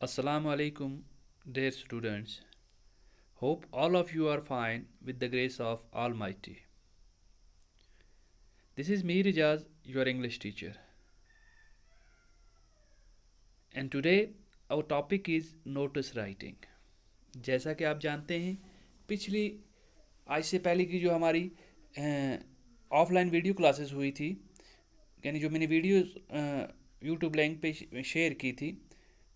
Assalamu alaikum, dear students. Hope all of you are fine with the grace of Almighty. This is me, Rijaz, your English teacher. And today our topic is notice writing. जैसा कि आप जानते हैं, पिछली आज से पहले की जो हमारी ऑफलाइन वीडियो क्लासेस हुई थी, यानी जो मैंने वीडियोस यूट्यूब लिंक पे शेयर की थी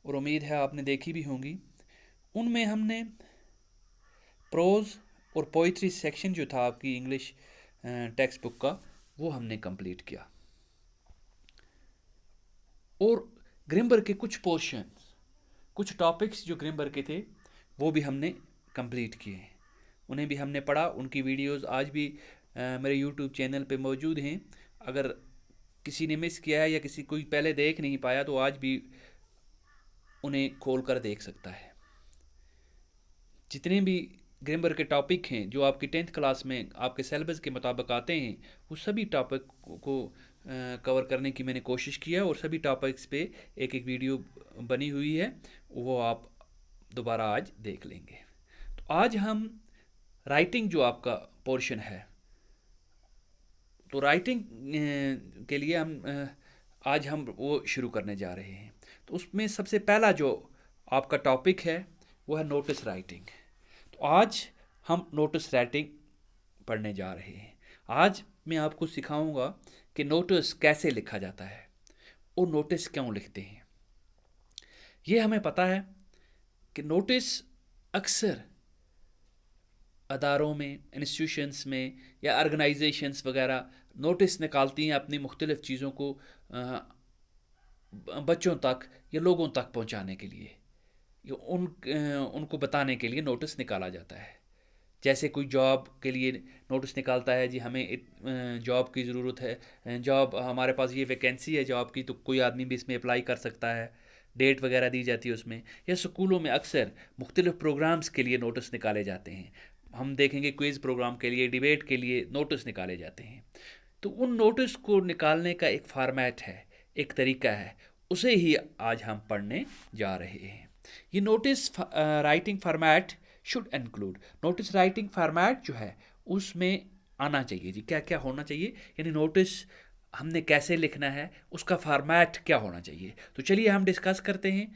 और उम्मीद है आपने देखी भी होंगी, उनमें हमने प्रोज और पोइट्री सेक्शन जो था आपकी इंग्लिश टेक्स्ट बुक का, वो हमने कंप्लीट किया। और ग्रामर के कुछ पोर्शन, कुछ टॉपिक्स जो ग्रामर के थे, वो भी हमने कंप्लीट किए, उन्हें भी हमने पढ़ा। उनकी वीडियोस आज भी मेरे यूट्यूब चैनल पे मौजूद हैं। अगर किसी ने मिस किया है या किसी कोई पहले देख नहीं पाया तो आज भी उन्हें खोल कर देख सकता है। जितने भी ग्रामर के टॉपिक हैं जो आपकी 10th क्लास में आपके सिलेबस के मुताबिक आते हैं, वो सभी टॉपिक को कवर करने की मैंने कोशिश की है और सभी टॉपिक्स पे एक एक वीडियो बनी हुई है, वो आप दोबारा आज देख लेंगे। तो आज हम राइटिंग जो आपका पोर्शन है, तो राइटिंग के लिए आज हम वो शुरू करने जा रहे हैं। तो उसमें सबसे पहला जो आपका टॉपिक है वो है नोटिस राइटिंग। तो आज हम नोटिस राइटिंग पढ़ने जा रहे हैं। आज मैं आपको सिखाऊंगा कि नोटिस कैसे लिखा जाता है और नोटिस क्यों लिखते हैं। ये हमें पता है कि नोटिस अक्सर अदारों में, इंस्टीट्यूशंस में या ऑर्गेनाइजेशंस वगैरह नोटिस निकालती हैं अपनी मुख्तलिफ़ चीज़ों को बच्चों तक या लोगों तक पहुंचाने के लिए, उनको बताने के लिए नोटिस निकाला जाता है। जैसे कोई जॉब के लिए नोटिस निकालता है, जी हमें जॉब की ज़रूरत है, जॉब हमारे पास ये वैकेंसी है जॉब की, तो कोई आदमी भी इसमें अप्लाई कर सकता है, डेट वगैरह दी जाती है उसमें। या स्कूलों में अक्सर मुख्तलिफ़ प्रोग्राम्स के लिए नोटिस निकाले जाते हैं। हम देखेंगे क्विज़ प्रोग्राम के लिए, डिबेट के लिए नोटिस निकाले जाते हैं। तो उन नोटिस को निकालने का एक फार्मेट है, एक तरीका है, उसे ही आज हम पढ़ने जा रहे हैं। ये notice writing format should include, notice writing format जो है उसमें आना चाहिए जी, क्या क्या होना चाहिए, यानी नोटिस हमने कैसे लिखना है, उसका फार्मेट क्या होना चाहिए। तो चलिए हम डिस्कस करते हैं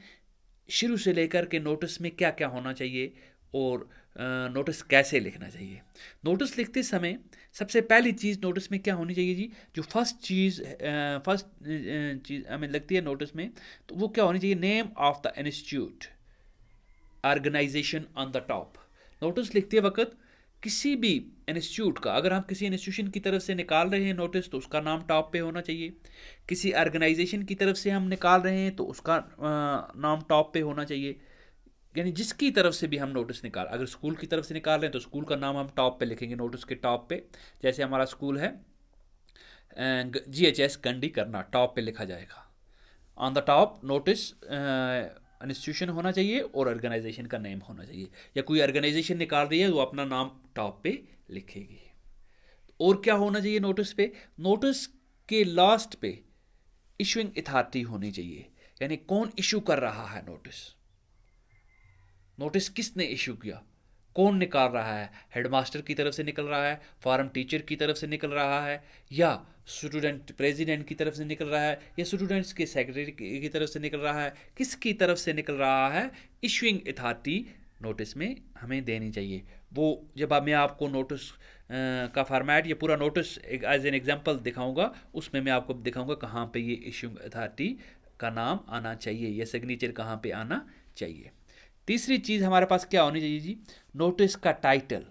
शुरू से लेकर के नोटिस में क्या क्या होना चाहिए और नोटिस कैसे लिखना चाहिए। नोटिस लिखते समय सबसे पहली चीज़ नोटिस में क्या होनी चाहिए जी, जो फर्स्ट चीज़ हमें लगती है नोटिस में, तो वो क्या होनी चाहिए, name of the institute, organization on the top. Notice लिखते वक्त किसी भी इंस्टीट्यूट का, अगर हम किसी इंस्टीट्यूशन की तरफ से निकाल रहे हैं नोटिस, तो उसका नाम टॉप पे होना चाहिए। किसी ऑर्गेनाइजेशन की तरफ से हम निकाल रहे हैं तो उसका नाम टॉप पे होना चाहिए। यानी जिसकी तरफ से भी हम नोटिस निकाल, अगर स्कूल की तरफ से निकाल रहे हैं तो स्कूल का नाम हम टॉप पे लिखेंगे, नोटिस के टॉप पे। जैसे हमारा स्कूल है GHS कंडी करना, टॉप पे लिखा जाएगा। On the top notice institution होना चाहिए और ऑर्गेनाइजेशन का नेम होना चाहिए। या कोई ऑर्गेनाइजेशन निकाल रही है तो अपना नाम टॉप पे लिखेगी। और क्या होना चाहिए नोटिस पे, नोटिस के लास्ट पे इशूइंग अथॉरिटी होनी चाहिए, यानी कौन इशू कर रहा है नोटिस, नोटिस किसने इशू किया, कौन निकाल रहा है, हेडमास्टर की तरफ से निकल रहा है, फॉर्म टीचर की तरफ से निकल रहा है, या स्टूडेंट प्रेसिडेंट की तरफ से निकल रहा है, या स्टूडेंट्स के सेक्रेटरी की तरफ से निकल रहा है, किसकी तरफ से निकल रहा है। इशूइंग अथॉरिटी नोटिस में हमें देनी चाहिए। वो जब मैं आपको नोटिस का फॉर्मेट, ये पूरा नोटिस एज एन एग्जांपल दिखाऊंगा, उसमें मैं आपको दिखाऊंगा कहाँ पे ये इशूइंग अथॉरिटी का नाम आना चाहिए, या सिग्नेचर कहाँ पे आना चाहिए। तीसरी चीज़ हमारे पास क्या होनी चाहिए जी, नोटिस का title,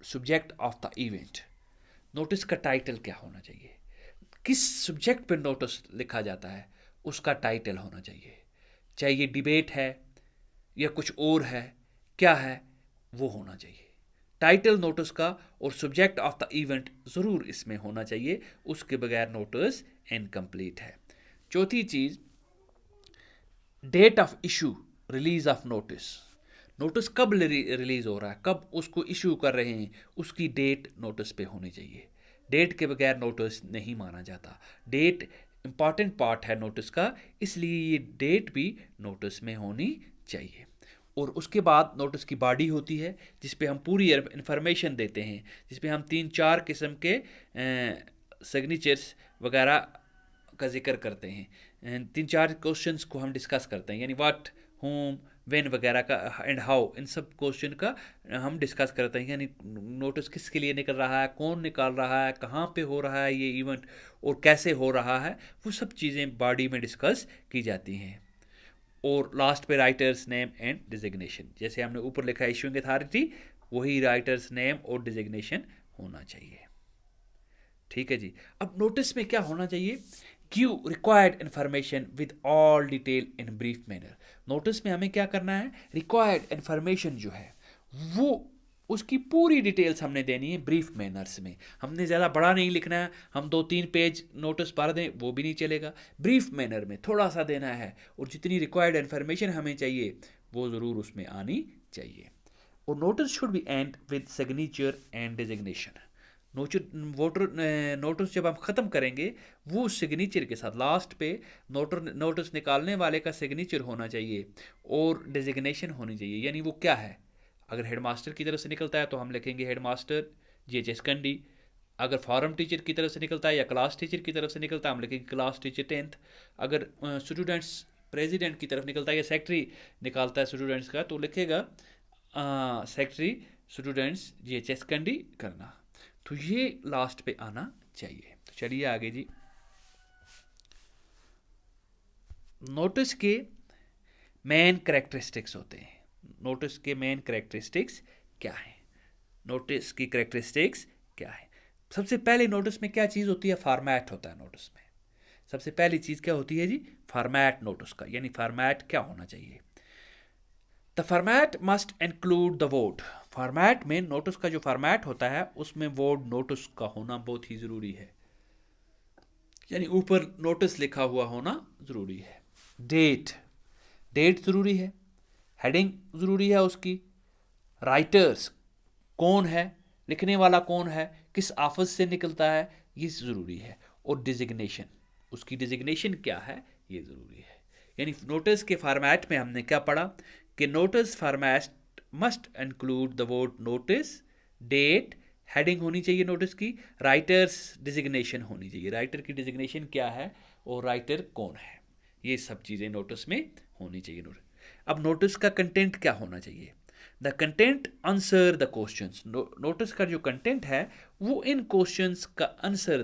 subject of the event. Notice का टाइटल क्या होना चाहिए, किस सब्जेक्ट पर नोटिस लिखा जाता है उसका टाइटल होना चाहिए। चाहे ये डिबेट है या कुछ और है, क्या है वो होना चाहिए। टाइटल नोटिस का और सब्जेक्ट ऑफ द इवेंट ज़रूर इसमें होना चाहिए, उसके बगैर नोटिस इनकम्प्लीट है। चौथी चीज़, date of issue, release of notice. Notice कब रिलीज हो रहा है, कब उसको इशू कर रहे हैं, उसकी डेट नोटिस पे होनी चाहिए। डेट के बगैर नोटिस नहीं माना जाता। डेट इंपॉर्टेंट पार्ट है नोटिस का, इसलिए ये डेट भी नोटिस में होनी चाहिए। और उसके बाद नोटिस की बॉडी होती है जिस पे हम पूरी इंफॉर्मेशन देते हैं, जिस पे हम 3-4 किस्म के सिग्नेचर्स वगैरह का जिक्र करते हैं, 3-4 क्वेश्चंस को हम डिस्कस करते हैं, यानी व्हाट, होम, व्हेन वगैरह का एंड हाउ, इन सब क्वेश्चन का हम डिस्कस करते हैं। यानी नोटिस किसके लिए निकल रहा है, कौन निकाल रहा है, कहाँ पे हो रहा है ये इवेंट और कैसे हो रहा है, वो सब चीज़ें बॉडी में डिस्कस की जाती हैं। और लास्ट पे राइटर्स नेम एंड डिजिग्नेशन, जैसे हमने ऊपर लिखा है इशूइंग अथॉरिटी, वही राइटर्स नेम और डिजिग्नेशन होना चाहिए। ठीक है जी। अब नोटिस में क्या होना चाहिए, give required information with all detail in brief manner. Notice में हमें क्या करना है, रिक्वायर्ड इन्फॉर्मेशन जो है वो उसकी पूरी डिटेल्स हमने देनी है ब्रीफ मैनर्स में। हमने ज़्यादा बड़ा नहीं लिखना है, हम 2-3 पेज नोटिस भर दें वो भी नहीं चलेगा, ब्रीफ मैनर में थोड़ा सा देना है और जितनी रिक्वायर्ड इन्फॉर्मेशन हमें चाहिए वो ज़रूर उसमें आनी चाहिए। और notice should be and with signature and designation. Notice जब हम ख़त्म करेंगे वो सिग्नेचर के साथ, लास्ट पे नोटिस निकालने वाले का सिग्नेचर होना चाहिए और डिजिग्नेशन होनी चाहिए। यानी वो क्या है, अगर हेडमास्टर की तरफ से निकलता है तो हम लिखेंगे हेडमास्टर GHS कंडी, अगर फॉरम टीचर की तरफ से निकलता है या क्लास टीचर की तरफ से निकलता है हम लिखेंगे क्लास टीचर 10th, अगर स्टूडेंट्स प्रेसिडेंट की तरफ निकलता है या सेक्रेटरी निकालता है स्टूडेंट्स का तो लिखेगा सेक्रेटरी स्टूडेंट्स GHS कंडी करना। तो ये लास्ट पे आना चाहिए। तो चलिए आगे जी। नोटिस के मेन कैरेक्टरिस्टिक्स होते हैं। नोटिस के मेन कैरेक्टरिस्टिक्स क्या है, नोटिस की कैरेक्टरिस्टिक्स क्या है। सबसे पहले नोटिस में क्या चीज़ होती है, फॉर्मेट होता है नोटिस में। सबसे पहली चीज़ क्या होती है जी, फॉर्मेट नोटिस का, यानी फॉर्मेट क्या होना चाहिए। The format must include the word. Format में नोटिस का जो फॉर्मेट होता है उसमें वर्ड नोटिस का होना बहुत ही ज़रूरी है, यानी ऊपर नोटिस लिखा हुआ होना ज़रूरी है। डेट, डेट ज़रूरी है, हेडिंग ज़रूरी है उसकी, राइटर्स कौन है, लिखने वाला कौन है, किस ऑफिस से निकलता है, ये ज़रूरी है। और डिजिग्नेशन, उसकी डिजिग्नेशन क्या है ये ज़रूरी है। यानी नोटिस के फॉर्मेट में हमने क्या पढ़ा कि notice format must include the word notice, date, heading होनी चाहिए नोटिस की, राइटर्स डिजिग्नेशन होनी चाहिए, राइटर की डिजिग्नेशन क्या है और राइटर कौन है, ये सब चीज़ें नोटिस में होनी चाहिए। अब नोटिस का कंटेंट क्या होना चाहिए, the content answer the questions. Notice का जो कंटेंट है वो इन क्वेश्चंस का आंसर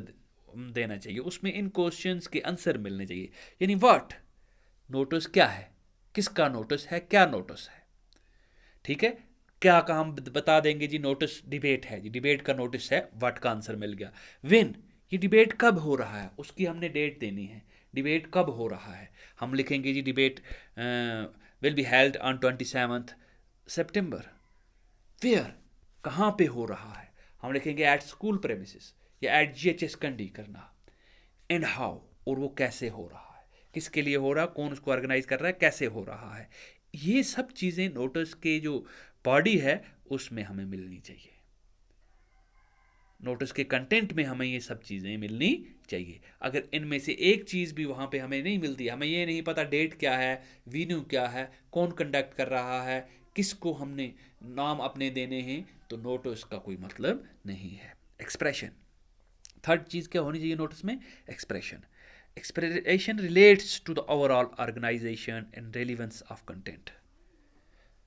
देना चाहिए, उसमें इन क्वेश्चंस के आंसर मिलने चाहिए। यानी व्हाट, नोटिस क्या है, किसका नोटिस है, क्या नोटिस है। ठीक है, क्या का हम बता देंगे जी, नोटिस डिबेट है जी, डिबेट का नोटिस है, व्हाट का आंसर मिल गया। व्हेन, ये डिबेट कब हो रहा है उसकी हमने डेट देनी है, डिबेट कब हो रहा है हम लिखेंगे the debate will be held on 27 September. Where, कहाँ पे हो रहा है हम लिखेंगे एट स्कूल प्रेमिसेस या एट GHS कंडी करना। एंड हाउ, और वो कैसे हो रहा है, किसके लिए हो रहा है, कौन उसको ऑर्गेनाइज कर रहा है, कैसे हो रहा है। ये सब चीज़ें नोटिस के जो बॉडी है उसमें हमें मिलनी चाहिए, नोटिस के कंटेंट में हमें ये सब चीज़ें मिलनी चाहिए। अगर इनमें से एक चीज़ भी वहाँ पे हमें नहीं मिलती, हमें ये नहीं पता डेट क्या है, वेन्यू क्या है, कौन कंडक्ट कर रहा है, किसको हमने नाम अपने देने हैं, तो नोटिस का कोई मतलब नहीं है। एक्सप्रेशन, थर्ड चीज़ क्या होनी चाहिए नोटिस में, expression. Expression relates to the overall organization and relevance of content.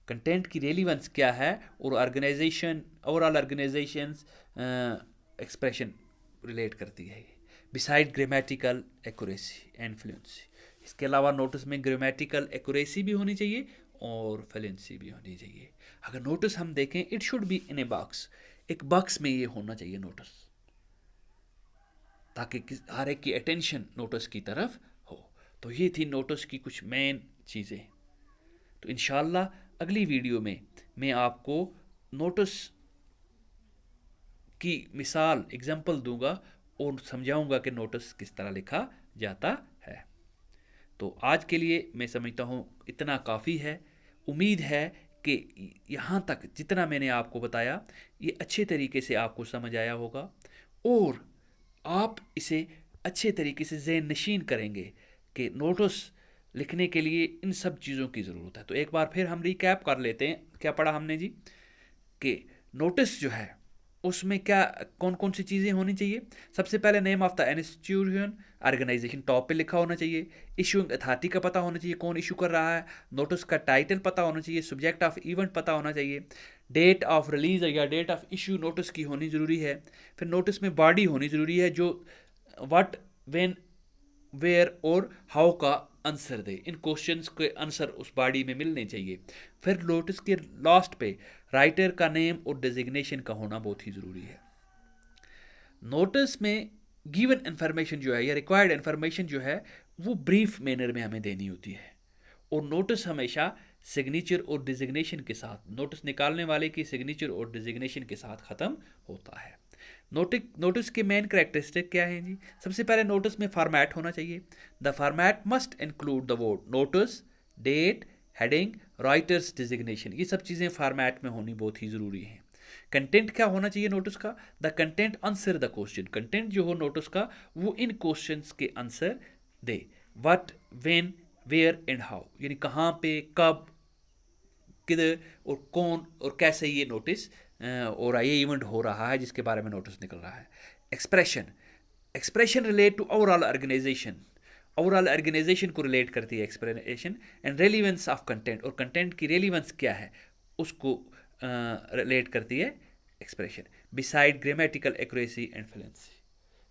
Content की रेलिवेंस क्या है और organization, overall organization expression relate करती है। Beside grammatical accuracy and fluency, इसके अलावा नोटिस में ग्रामेटिकल एक्यूरेसी भी होनी चाहिए और फ्लुएंसी भी होनी चाहिए। अगर नोटिस हम देखें, it should be in a box, एक बॉक्स में ये होना चाहिए नोटिस, ताकि हर एक की अटेंशन नोटिस की तरफ हो। तो ये थी नोटिस की कुछ मेन चीज़ें। तो इंशाल्लाह अगली वीडियो में मैं आपको नोटिस की मिसाल, एग्जाम्पल दूंगा और समझाऊंगा कि नोटिस किस तरह लिखा जाता है। तो आज के लिए मैं समझता हूँ इतना काफ़ी है। उम्मीद है कि यहाँ तक जितना मैंने आपको बताया ये अच्छे तरीके से आपको समझ आया होगा और आप इसे अच्छे तरीके से ज़हन नशीन करेंगे कि नोटिस लिखने के लिए इन सब चीज़ों की ज़रूरत है। तो एक बार फिर हम रिकैप कर लेते हैं, क्या पढ़ा हमने जी, कि नोटिस जो है उसमें क्या कौन कौन सी चीज़ें होनी चाहिए। सबसे पहले name of the institution, organization top पे लिखा होना चाहिए। इशूइंग अथॉरिटी का पता होना चाहिए, कौन इशू कर रहा है। नोटिस का टाइटल पता होना चाहिए, सब्जेक्ट ऑफ इवेंट पता होना चाहिए, डेट ऑफ रिलीज या डेट ऑफ इशू नोटिस की होनी ज़रूरी है। फिर नोटिस में बॉडी होनी ज़रूरी है जो व्हाट, व्हेन, वेयर और हाउ का आंसर दे। इन क्वेश्चंस के आंसर उस बॉडी में मिलने चाहिए। फिर नोटिस के लास्ट पे राइटर का नेम और डेजिग्नेशन का होना बहुत ही ज़रूरी है। नोटिस में गिवन इन्फॉर्मेशन जो है या रिक्वायर्ड इन्फॉर्मेशन जो है वो ब्रीफ मैनर में हमें देनी होती है। और नोटिस हमेशा सिग्नेचर और डिजिग्नेशन के साथ, नोटिस निकालने वाले की सिग्नेचर और डिजिग्नेशन के साथ ख़त्म होता है। नोटिस के मेन कैरेक्टरिस्टिक क्या है जी। सबसे पहले नोटिस में फॉर्मेट होना चाहिए। The format must include the word notice, date, heading, writer's designation. ये सब चीज़ें फॉर्मेट में होनी बहुत ही ज़रूरी हैं। कंटेंट क्या होना चाहिए नोटिस का। The content answer the question. Content जो हो नोटिस का वो इन क्वेश्चंस के आंसर दे। What, when, where and how, यानी कहाँ पे, कब, किधर और कौन और कैसे ये नोटिस और ये इवेंट हो रहा है जिसके बारे में नोटिस निकल रहा है। Expression, expression relate to overall organization, overall organization को रिलेट करती है expression. And relevance of content, और कंटेंट की रेलिवेंस क्या है उसको रिलेट करती है expression. Beside grammatical accuracy and fluency,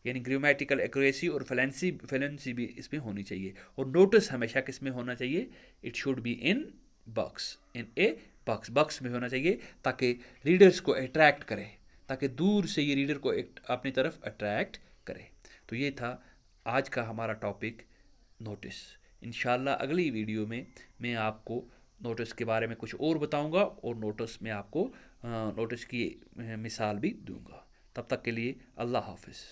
यानी ग्रामेटिकल एक्यूरेसी और फ्लुएंसी भी इसमें होनी चाहिए। और नोटिस हमेशा किस में होना चाहिए, it should be in box, in a box, box में होना चाहिए ताकि रीडर्स को अट्रैक्ट करे, ताकि दूर से ये रीडर को अपनी तरफ अट्रैक्ट करे। तो ये था आज का हमारा टॉपिक नोटिस। इंशाल्लाह अगली वीडियो में मैं आपको नोटिस के बारे में कुछ और बताऊंगा और नोटिस में आपको नोटिस की मिसाल भी दूंगा। तब तक के लिए अल्लाह हाफिज़।